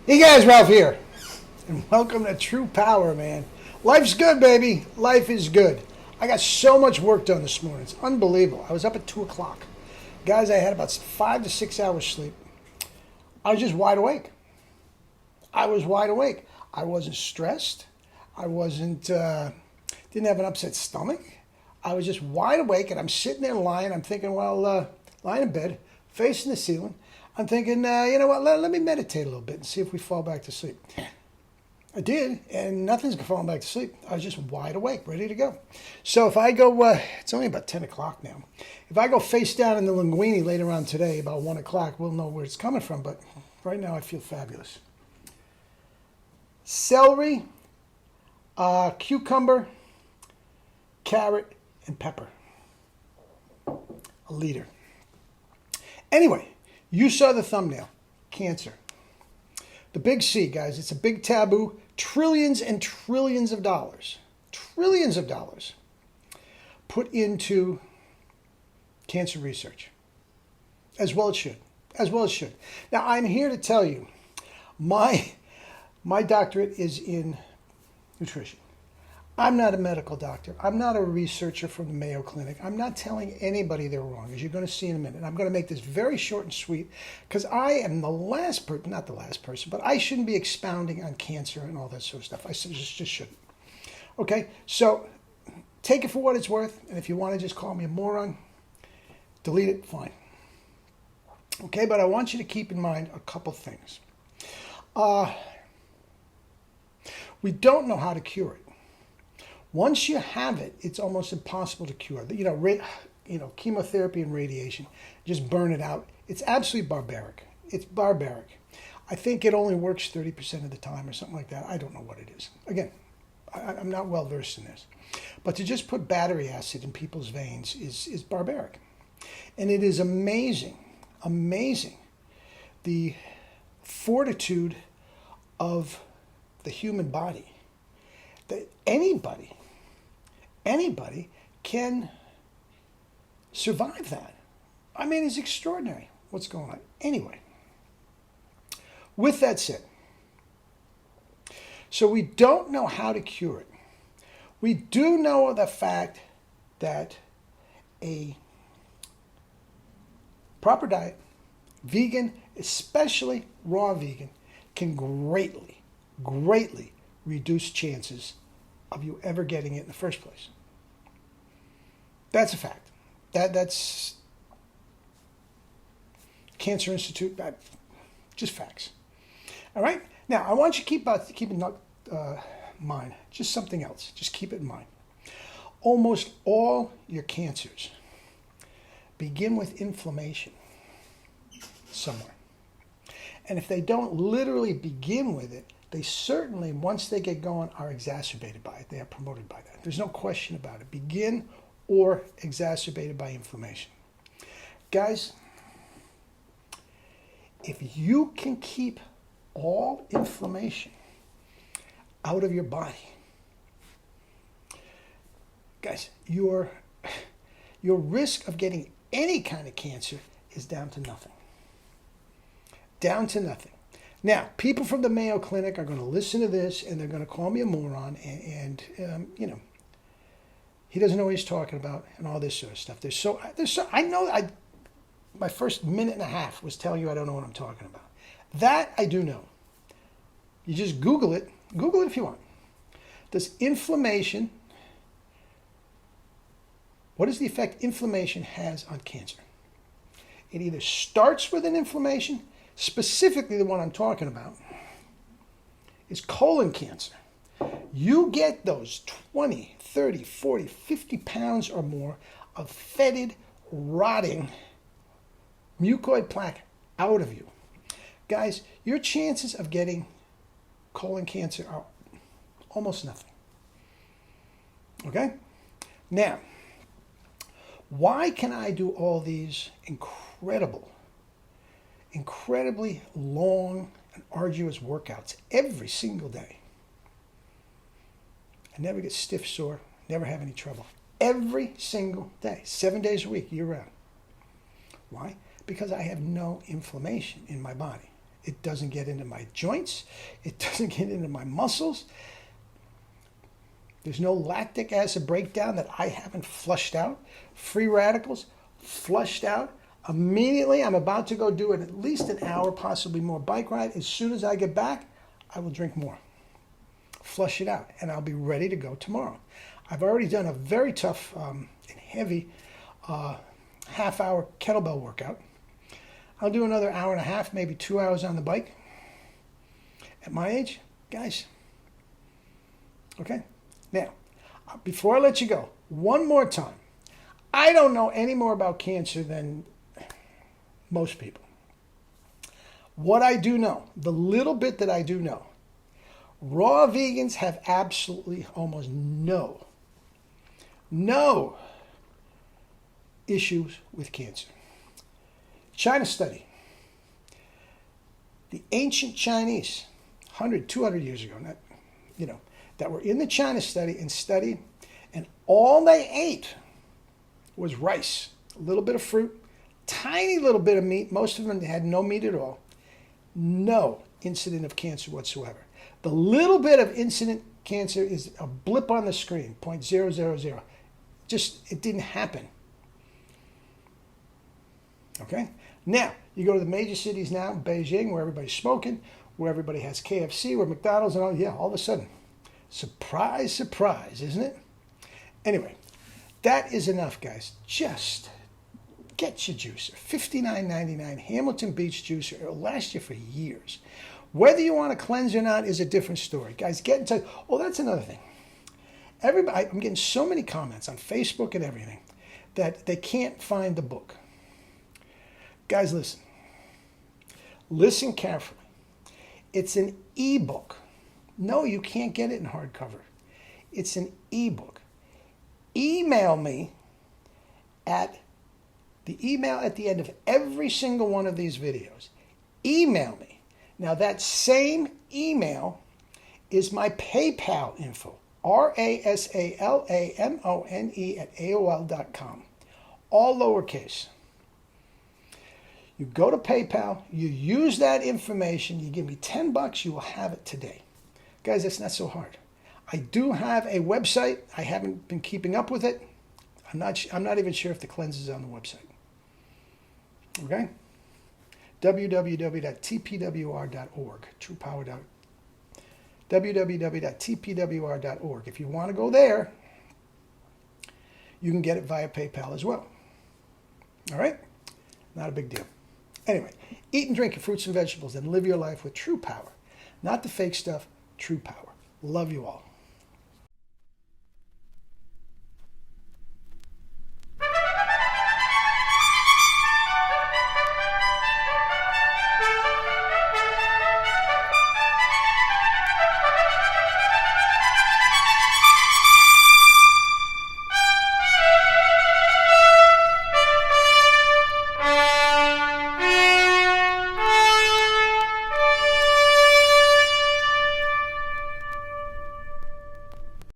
Hey guys, Ralph here, and welcome to True Power, man. Life's good, baby. Life is good. I got so much work done this morning. It's unbelievable. I was up at 2 o'clock. Guys, I had about 5 to 6 hours sleep. I was just wide awake. I was wide awake. I wasn't stressed. I didn't have an upset stomach. I was just wide awake, and I'm sitting there lying. I'm thinking, lying in bed, facing the ceiling. I'm thinking, you know what, let me meditate a little bit and see if we fall back to sleep. I did, and nothing's falling back to sleep. I was just wide awake, ready to go. So if I go, it's only about 10 o'clock now. If I go face down in the linguine later on today, about 1 o'clock, we'll know where it's coming from. But right now I feel fabulous. Celery, cucumber, carrot, and pepper. A liter. Anyway, you saw the thumbnail. Cancer. The big C, guys. It's a big taboo. Trillions and trillions of dollars. Trillions of dollars put into cancer research. As well it should. As well it should. Now, I'm here to tell you, my doctorate is in nutrition. I'm not a medical doctor. I'm not a researcher from the Mayo Clinic. I'm not telling anybody they're wrong, as you're going to see in a minute. I'm going to make this very short and sweet because I am the last person, not the last person, but I shouldn't be expounding on cancer and all that sort of stuff. I just shouldn't. Okay, so take it for what it's worth, and if you want to just call me a moron, delete it, fine. Okay, but I want you to keep in mind a couple things. We don't know how to cure it. Once you have it, it's almost impossible to cure. Chemotherapy and radiation, just burn it out. It's absolutely barbaric. It's barbaric. I think it only works 30% of the time or something like that. I don't know what it is. Again, I'm not well versed in this. But to just put battery acid in people's veins is barbaric. And it is amazing, the fortitude of the human body. That anybody can survive that. I mean, it's extraordinary what's going on. Anyway, with that said, so we don't know how to cure it. We do know the fact that a proper diet, vegan, especially raw vegan, can greatly reduce chances of you ever getting it in the first place. That's a fact. That's Cancer Institute, just facts. All right? Now, I want you to keep in mind just something else. Just keep it in mind. Almost all your cancers begin with inflammation somewhere. And if they don't literally begin with it, they certainly, once they get going, are exacerbated by it. They are promoted by that. There's no question about it. Begin or exacerbated by inflammation. Guys, if you can keep all inflammation out of your body, guys, your risk of getting any kind of cancer is down to nothing. Down to nothing. Now, people from the Mayo Clinic are going to listen to this and they're going to call me a moron and he doesn't know what he's talking about and all this sort of stuff. My first minute and a half was telling you I don't know what I'm talking about. That I do know. You just Google it. Google it if you want. What is the effect inflammation has on cancer? It either starts with an inflammation, specifically the one I'm talking about, is colon cancer. You get those 20, 30, 40, 50 pounds or more of fetid, rotting mucoid plaque out of you. Guys, your chances of getting colon cancer are almost nothing. Okay? Now, why can I do all these incredibly long and arduous workouts every single day? I never get stiff sore, never have any trouble. Every single day, 7 days a week, year round. Why? Because I have no inflammation in my body. It doesn't get into my joints. It doesn't get into my muscles. There's no lactic acid breakdown that I haven't flushed out. Free radicals, flushed out. Immediately, I'm about to go do at least an hour, possibly more bike ride. As soon as I get back, I will drink more. Flush it out, and I'll be ready to go tomorrow. I've already done a very tough and heavy half-hour kettlebell workout. I'll do another hour and a half, maybe 2 hours on the bike. At my age, guys. Okay? Now, before I let you go, one more time. I don't know any more about cancer than most people. What I do know, the little bit that I do know, raw vegans have absolutely almost no issues with cancer. China study. The ancient Chinese, 100, 200 years ago, that were in the China study and studied, and all they ate was rice, a little bit of fruit, tiny little bit of meat. Most of them had no meat at all. No incident of cancer whatsoever. The little bit of incident cancer is a blip on the screen, 0.000. Just, it didn't happen. Okay? Now, you go to the major cities now, Beijing, where everybody's smoking, where everybody has KFC, where McDonald's and all, yeah, all of a sudden. Surprise, surprise, isn't it? Anyway, that is enough, guys. Just get your juicer. $59.99 Hamilton Beach juicer. It'll last you for years. Whether you want to cleanse or not is a different story. Guys, get in touch. Oh, that's another thing. Everybody, I'm getting so many comments on Facebook and everything that they can't find the book. Guys, listen. Listen carefully. It's an ebook. No, you can't get it in hardcover. It's an ebook. Email me at the email at the end of every single one of these videos. Email me. Now, that same email is my PayPal info. RASALAMONE@AOL.com. All lowercase. You go to PayPal, you use that information, you give me $10, you will have it today. Guys, that's not so hard. I do have a website. I haven't been keeping up with it. I'm not even sure if the cleanse is on the website. Okay? www.tpwr.org. www.tpwr.org. If you want to go there, you can get it via PayPal as well. All right? Not a big deal. Anyway, eat and drink your fruits and vegetables and live your life with true power. Not the fake stuff, true power. Love you all.